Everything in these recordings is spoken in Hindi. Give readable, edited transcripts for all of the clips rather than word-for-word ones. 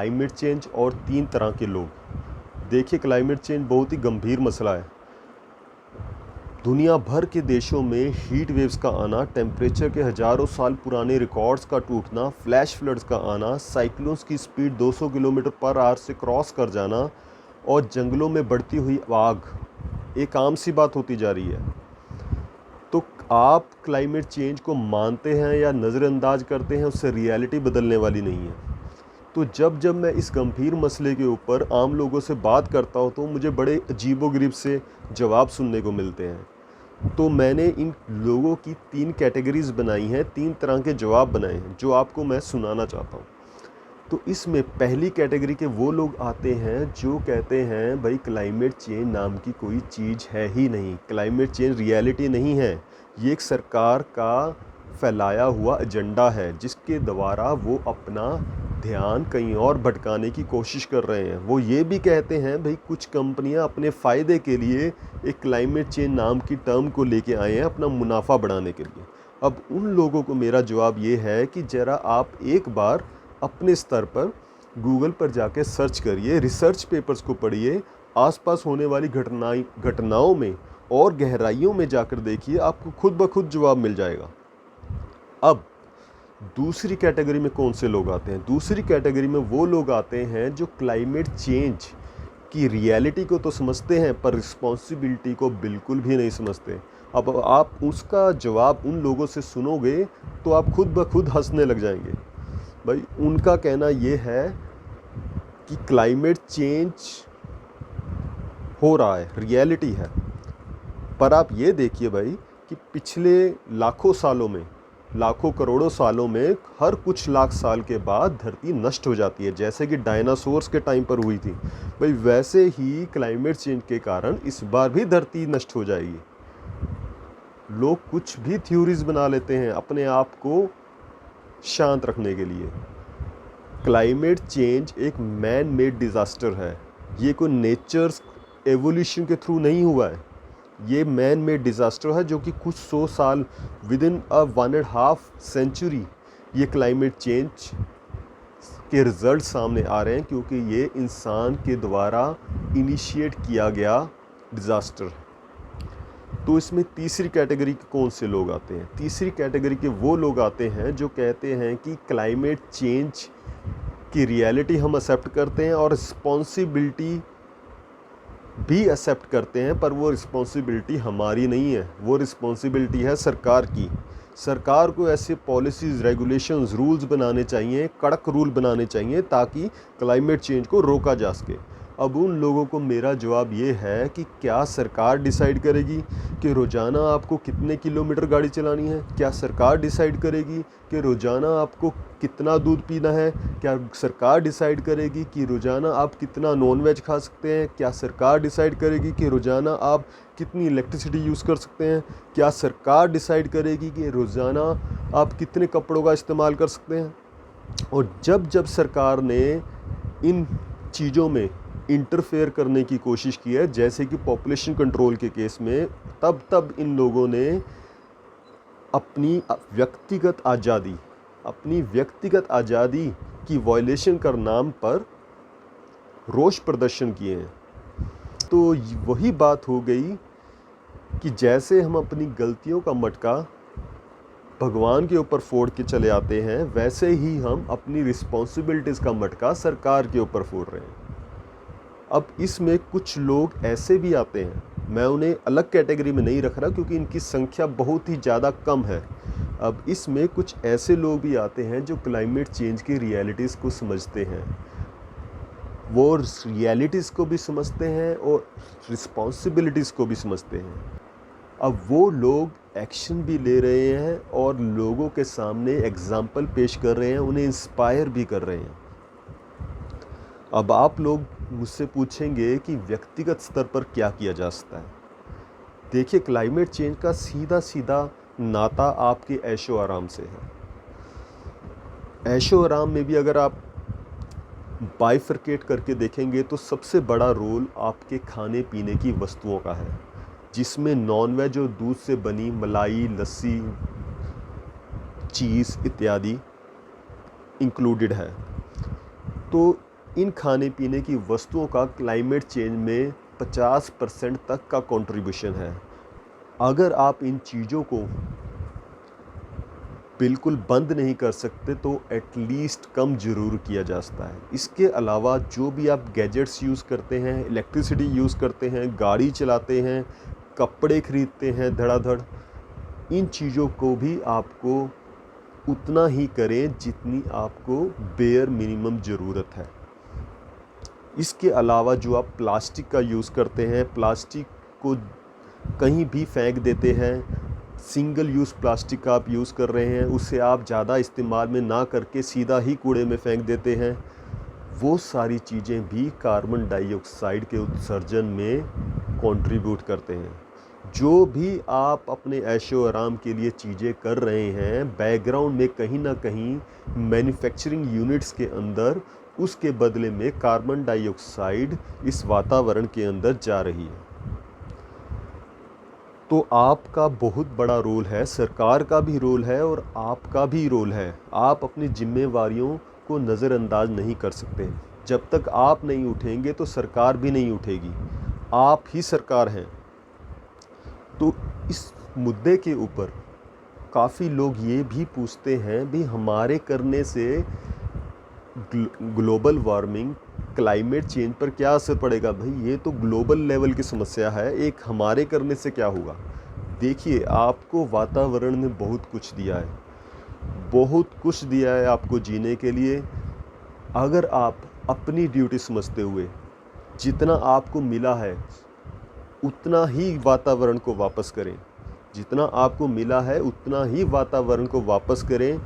क्लाइमेट चेंज और 3 तरह के लोग। देखिए, क्लाइमेट चेंज बहुत ही गंभीर मसला है। दुनिया भर के देशों में हीट वेव्स का आना, टेम्परेचर के हज़ारों साल पुराने रिकॉर्ड्स का टूटना, फ्लैश फ्लड्स का आना, साइक्लोन्स की स्पीड 200 किलोमीटर पर आवर से क्रॉस कर जाना और जंगलों में बढ़ती हुई आग एक आम सी बात होती जा रही है। तो आप क्लाइमेट चेंज को मानते हैं या नज़रअंदाज करते हैं, उससे रियलिटी बदलने वाली नहीं है। तो जब जब मैं इस गंभीर मसले के ऊपर आम लोगों से बात करता हूँ तो मुझे बड़े अजीबोगरीब से जवाब सुनने को मिलते हैं। तो मैंने इन लोगों की 3 कैटेगरीज़ बनाई हैं, 3 तरह के जवाब बनाए हैं जो आपको मैं सुनाना चाहता हूँ। तो इसमें पहली कैटेगरी के वो लोग आते हैं जो कहते हैं भाई क्लाइमेट चेंज नाम की कोई चीज़ है ही नहीं, क्लाइमेट चेंज रियलिटी नहीं है, ये एक सरकार का फैलाया हुआ एजेंडा है जिसके द्वारा वो अपना ध्यान कहीं और भटकाने की कोशिश कर रहे हैं। वो ये भी कहते हैं भाई कुछ कंपनियां अपने फ़ायदे के लिए एक क्लाइमेट चेंज नाम की टर्म को लेके आए हैं अपना मुनाफा बढ़ाने के लिए। अब उन लोगों को मेरा जवाब ये है कि ज़रा आप एक बार अपने स्तर पर गूगल पर जाके सर्च करिए, रिसर्च पेपर्स को पढ़िए, आसपास होने वाली घटनाओं में और गहराइयों में जाकर देखिए, आपको खुद ब खुद जवाब मिल जाएगा। अब दूसरी कैटेगरी में कौन से लोग आते हैं? दूसरी कैटेगरी में वो लोग आते हैं जो क्लाइमेट चेंज की रियलिटी को तो समझते हैं पर रिस्पॉन्सिबिलिटी को बिल्कुल भी नहीं समझते। अब आप उसका जवाब उन लोगों से सुनोगे तो आप खुद ब खुद हंसने लग जाएंगे। भाई उनका कहना ये है कि क्लाइमेट चेंज हो रहा है, रियलिटी है, पर आप ये देखिए भाई कि पिछले लाखों सालों में, लाखों करोड़ों सालों में हर कुछ लाख साल के बाद धरती नष्ट हो जाती है, जैसे कि डायनासोर्स के टाइम पर हुई थी। भाई वैसे ही क्लाइमेट चेंज के कारण इस बार भी धरती नष्ट हो जाएगी। लोग कुछ भी थ्योरीज बना लेते हैं अपने आप को शांत रखने के लिए। क्लाइमेट चेंज एक मैन मेड डिज़ास्टर है, ये कोई नेचर्स एवोल्यूशन के थ्रू नहीं हुआ है, ये मैन मेड डिज़ास्टर है जो कि कुछ 100 साल विद इन अ 1.5 सेंचुरी ये क्लाइमेट चेंज के रिज़ल्ट सामने आ रहे हैं, क्योंकि ये इंसान के द्वारा इनिशिएट किया गया डिज़ास्टर है। तो इसमें तीसरी कैटेगरी के कौन से लोग आते हैं? तीसरी कैटेगरी के वो लोग आते हैं जो कहते हैं कि क्लाइमेट चेंज की रियलिटी हम एक्सेप्ट करते हैं और रिस्पॉन्सिबिलिटी भी एक्सेप्ट करते हैं, पर वो रिस्पॉन्सिबिलिटी हमारी नहीं है, वो रिस्पॉन्सिबिलिटी है सरकार की। सरकार को ऐसे पॉलिसीज़, रेगुलेशंस, रूल्स बनाने चाहिए, कड़क रूल बनाने चाहिए ताकि क्लाइमेट चेंज को रोका जा सके। अब उन लोगों को मेरा जवाब ये है कि क्या सरकार डिसाइड करेगी कि रोज़ाना आपको कितने किलोमीटर गाड़ी चलानी है? क्या सरकार डिसाइड करेगी कि रोज़ाना आपको कितना दूध पीना है? क्या सरकार डिसाइड करेगी कि रोज़ाना आप कितना नॉन-वेज खा सकते हैं? क्या सरकार डिसाइड करेगी कि रोज़ाना आप कितनी इलेक्ट्रिसिटी यूज़ कर सकते हैं? क्या सरकार डिसाइड करेगी कि रोज़ाना आप कितने कपड़ों का इस्तेमाल कर सकते हैं? और जब जब सरकार ने इन चीज़ों में इंटरफेयर करने की कोशिश की है, जैसे कि पॉपुलेशन कंट्रोल के केस में, तब तब इन लोगों ने अपनी व्यक्तिगत आज़ादी की वायलेशन कर नाम पर रोष प्रदर्शन किए हैं। तो वही बात हो गई कि जैसे हम अपनी गलतियों का मटका भगवान के ऊपर फोड़ के चले आते हैं, वैसे ही हम अपनी रिस्पॉन्सिबिलिटीज़ का मटका सरकार के ऊपर फोड़ रहे हैं। अब इसमें कुछ लोग ऐसे भी आते हैं, मैं उन्हें अलग कैटेगरी में नहीं रख रहा क्योंकि इनकी संख्या बहुत ही ज़्यादा कम है। अब इसमें कुछ ऐसे लोग भी आते हैं जो क्लाइमेट चेंज की रियलिटीज़ को समझते हैं, वो रियलिटीज़ को भी समझते हैं और रिस्पॉन्सिबिलिटीज़ को भी समझते हैं। अब वो लोग एक्शन भी ले रहे हैं और लोगों के सामने एग्जाम्पल पेश कर रहे हैं, उन्हें इंस्पायर भी कर रहे हैं। अब आप लोग मुझसे पूछेंगे कि व्यक्तिगत स्तर पर क्या किया जा सकता है। देखिए, क्लाइमेट चेंज का सीधा सीधा नाता आपके ऐशो आराम से है। ऐशो आराम में भी अगर आप बाइफरकेट करके देखेंगे तो सबसे बड़ा रोल आपके खाने पीने की वस्तुओं का है, जिसमें नॉन-वेज और दूध से बनी मलाई, लस्सी, चीज़ इत्यादि इंक्लूडेड है। तो इन खाने पीने की वस्तुओं का क्लाइमेट चेंज में 50% तक का कंट्रीब्यूशन है। अगर आप इन चीज़ों को बिल्कुल बंद नहीं कर सकते तो एटलीस्ट कम ज़रूर किया जा सकता है। इसके अलावा जो भी आप गैजेट्स यूज़ करते हैं, इलेक्ट्रिसिटी यूज़ करते हैं, गाड़ी चलाते हैं, कपड़े खरीदते हैं धड़ाधड़, इन चीज़ों को भी आपको उतना ही करें जितनी आपको बेयर मिनिमम ज़रूरत है। इसके अलावा जो आप प्लास्टिक का यूज़ करते हैं, प्लास्टिक को कहीं भी फेंक देते हैं, सिंगल यूज़ प्लास्टिक का आप यूज़ कर रहे हैं, उसे आप ज़्यादा इस्तेमाल में ना करके सीधा ही कूड़े में फेंक देते हैं, वो सारी चीज़ें भी कार्बन डाइऑक्साइड के उत्सर्जन में कंट्रीब्यूट करते हैं। जो भी आप अपने ऐशो आराम के लिए चीज़ें कर रहे हैं, बैकग्राउंड में कहीं ना कहीं मैन्युफैक्चरिंग यूनिट्स के अंदर उसके बदले में कार्बन डाइऑक्साइड इस वातावरण के अंदर जा रही है। तो आपका बहुत बड़ा रोल है, सरकार का भी रोल है और आपका भी रोल है। आप अपनी जिम्मेवारियों को नज़रअंदाज नहीं कर सकते। जब तक आप नहीं उठेंगे तो सरकार भी नहीं उठेगी। आप ही सरकार हैं। तो इस मुद्दे के ऊपर काफ़ी लोग ये भी पूछते हैं भी हमारे करने से ग्लोबल वार्मिंग, क्लाइमेट चेंज पर क्या असर पड़ेगा। भाई ये तो ग्लोबल लेवल की समस्या है, एक हमारे करने से क्या होगा। देखिए, आपको वातावरण ने बहुत कुछ दिया है, बहुत कुछ दिया है आपको जीने के लिए। अगर आप अपनी ड्यूटी समझते हुए जितना आपको मिला है उतना ही वातावरण को वापस करें, जितना आपको मिला है उतना ही वातावरण को वापस करें,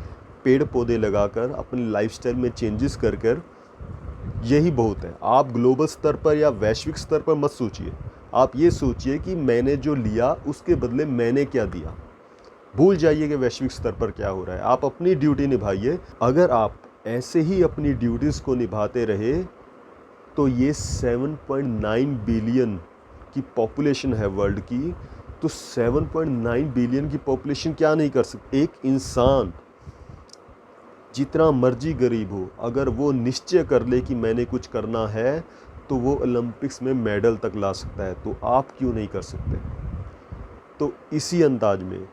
पेड़ पौधे लगाकर, अपनी लाइफस्टाइल में चेंजेस कर कर, यही बहुत है। आप ग्लोबल स्तर पर या वैश्विक स्तर पर मत सोचिए, आप ये सोचिए कि मैंने जो लिया उसके बदले मैंने क्या दिया। भूल जाइए कि वैश्विक स्तर पर क्या हो रहा है, आप अपनी ड्यूटी निभाइए। अगर आप ऐसे ही अपनी ड्यूटीज़ को निभाते रहे तो ये 7.9 बिलियन की पॉपुलेशन है वर्ल्ड की, तो 7.9 बिलियन की पॉपुलेशन क्या नहीं कर सकती। एक इंसान जितना मर्जी गरीब हो, अगर वो निश्चय कर ले कि मैंने कुछ करना है तो वो ओलंपिक्स में मेडल तक ला सकता है। तो आप क्यों नहीं कर सकते। तो इसी अंदाज में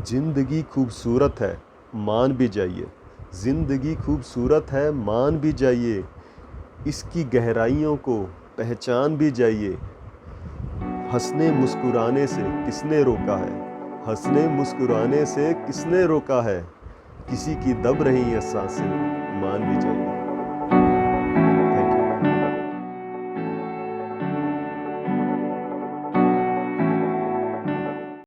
ज़िंदगी खूबसूरत है, मान भी जाइए। ज़िंदगी खूबसूरत है, मान भी जाइए। इसकी गहराइयों को पहचान भी जाइए। हंसने मुस्कुराने से किसने रोका है, हंसने मुस्कुराने से किसने रोका है। किसी की दब रही है सांसें, मान भी जाइए।